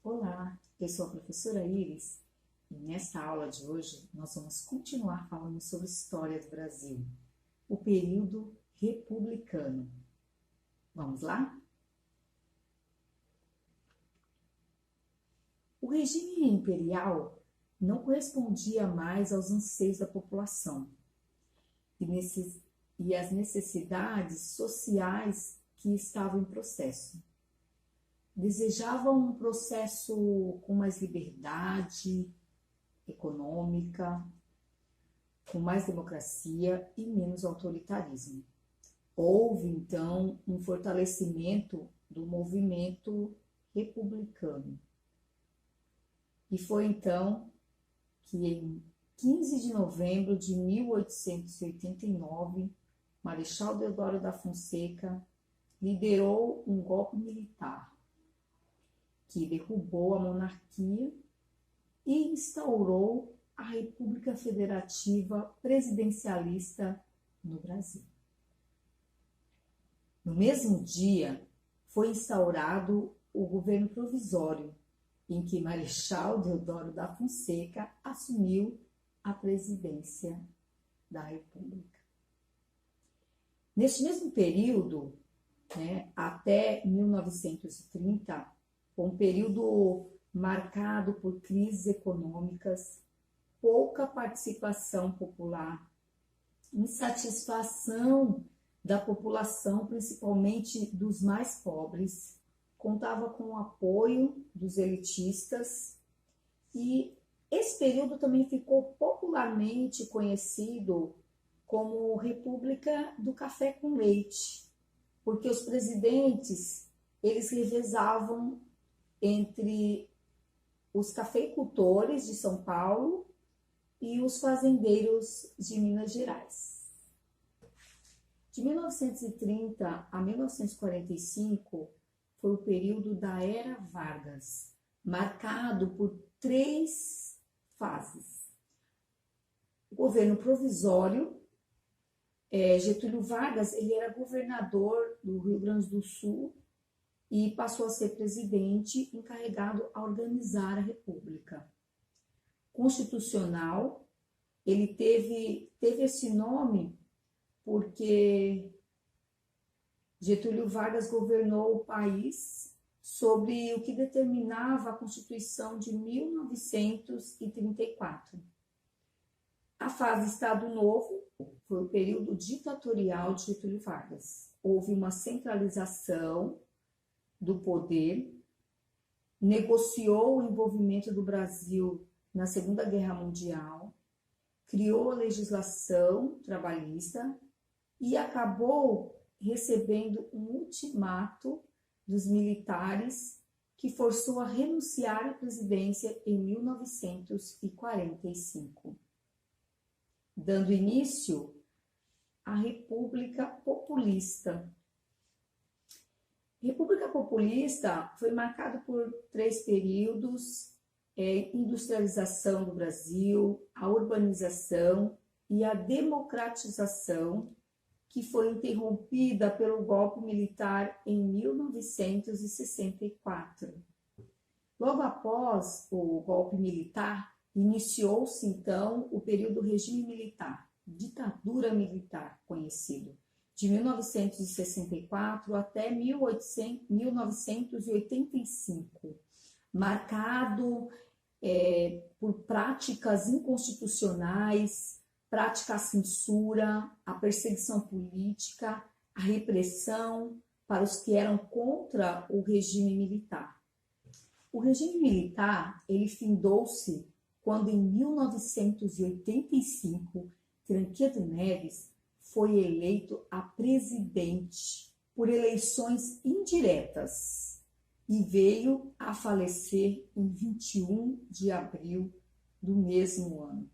Olá, eu sou a professora Iris e nesta aula de hoje nós vamos continuar falando sobre história do Brasil, o período republicano. Vamos lá? O regime imperial não correspondia mais aos anseios da população e às necessidades sociais que estavam em processo. Desejavam um processo com mais liberdade econômica, com mais democracia e menos autoritarismo. Houve, então, um fortalecimento do movimento republicano. E foi, então, que em 15 de novembro de 1889, Marechal Deodoro da Fonseca liderou um golpe militar que derrubou a monarquia e instaurou a República Federativa Presidencialista no Brasil. No mesmo dia, foi instaurado o governo provisório, em que Marechal Deodoro da Fonseca assumiu a presidência da República. Neste mesmo período, até 1930, um período marcado por crises econômicas, pouca participação popular, insatisfação da população, principalmente dos mais pobres, contava com o apoio dos elitistas e esse período também ficou popularmente conhecido como República do Café com Leite, porque os presidentes eles revezavam entre os cafeicultores de São Paulo e os fazendeiros de Minas Gerais. De 1930 a 1945 foi o período da Era Vargas, marcado por 3 fases. O governo provisório, Getúlio Vargas, ele era governador do Rio Grande do Sul e passou a ser presidente encarregado a organizar a República. Constitucional, ele teve esse nome porque Getúlio Vargas governou o país sobre o que determinava a Constituição de 1934. A fase Estado Novo foi o período ditatorial de Getúlio Vargas. Houve uma centralização do poder, negociou o envolvimento do Brasil na Segunda Guerra Mundial, criou a legislação trabalhista e acabou recebendo um ultimato dos militares que forçou a renunciar à presidência em 1945, dando início à República Populista. A República Populista foi marcada por 3 períodos: industrialização do Brasil, a urbanização e a democratização, que foi interrompida pelo golpe militar em 1964. Logo após o golpe militar, iniciou-se então o período regime militar, ditadura militar conhecido, de 1964 até 1985, marcado por práticas inconstitucionais, prática à censura, a perseguição política, a repressão para os que eram contra o regime militar. O regime militar, ele findou-se quando em 1985, Tancredo Neves foi eleito a presidente por eleições indiretas e veio a falecer em 21 de abril do mesmo ano.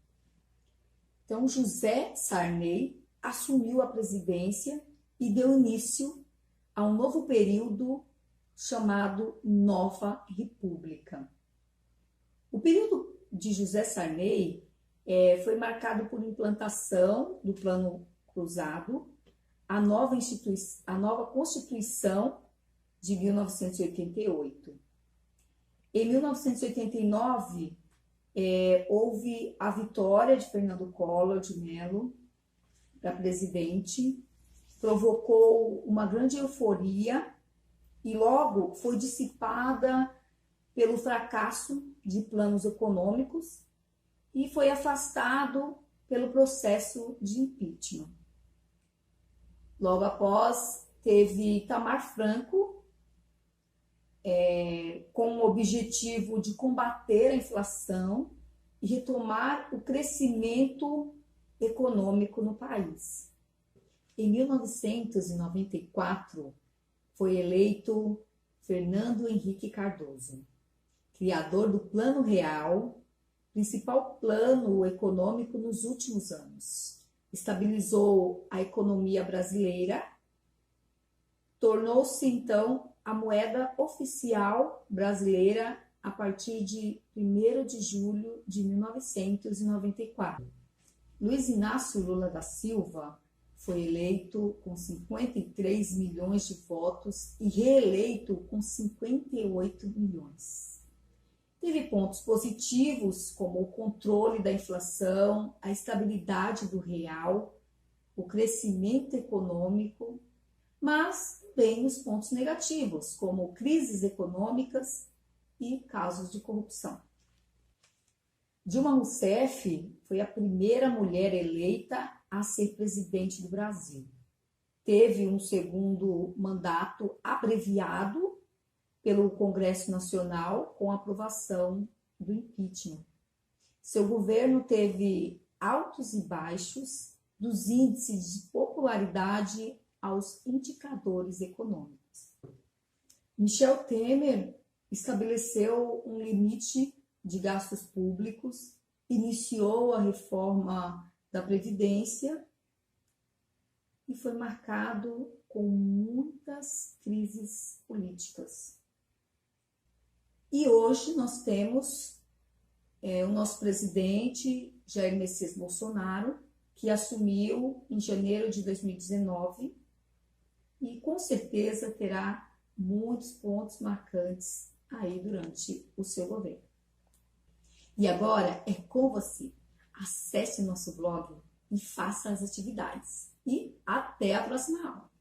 Então, José Sarney assumiu a presidência e deu início a um novo período chamado Nova República. O período de José Sarney foi marcado por implantação do Plano Cruzado, a nova Constituição de 1988. Em 1989, houve a vitória de Fernando Collor de Mello para presidente, provocou uma grande euforia e logo foi dissipada pelo fracasso de planos econômicos e foi afastado pelo processo de impeachment. Logo após, teve Itamar Franco, com o objetivo de combater a inflação e retomar o crescimento econômico no país. Em 1994, foi eleito Fernando Henrique Cardoso, criador do Plano Real, principal plano econômico nos últimos anos. Estabilizou a economia brasileira, tornou-se então a moeda oficial brasileira a partir de 1º de julho de 1994. Luiz Inácio Lula da Silva foi eleito com 53 milhões de votos e reeleito com 58 milhões. Teve pontos positivos, como o controle da inflação, a estabilidade do real, o crescimento econômico, mas também os pontos negativos, como crises econômicas e casos de corrupção. Dilma Rousseff foi a primeira mulher eleita a ser presidente do Brasil. Teve um segundo mandato abreviado pelo Congresso Nacional com a aprovação do impeachment. Seu governo teve altos e baixos, dos índices de popularidade aos indicadores econômicos. Michel Temer estabeleceu um limite de gastos públicos, iniciou a reforma da Previdência e foi marcado com muitas crises políticas. E hoje nós temos o nosso presidente, Jair Messias Bolsonaro, que assumiu em janeiro de 2019 e com certeza terá muitos pontos marcantes aí durante o seu governo. E agora é com você. Acesse o nosso blog e faça as atividades. E até a próxima aula!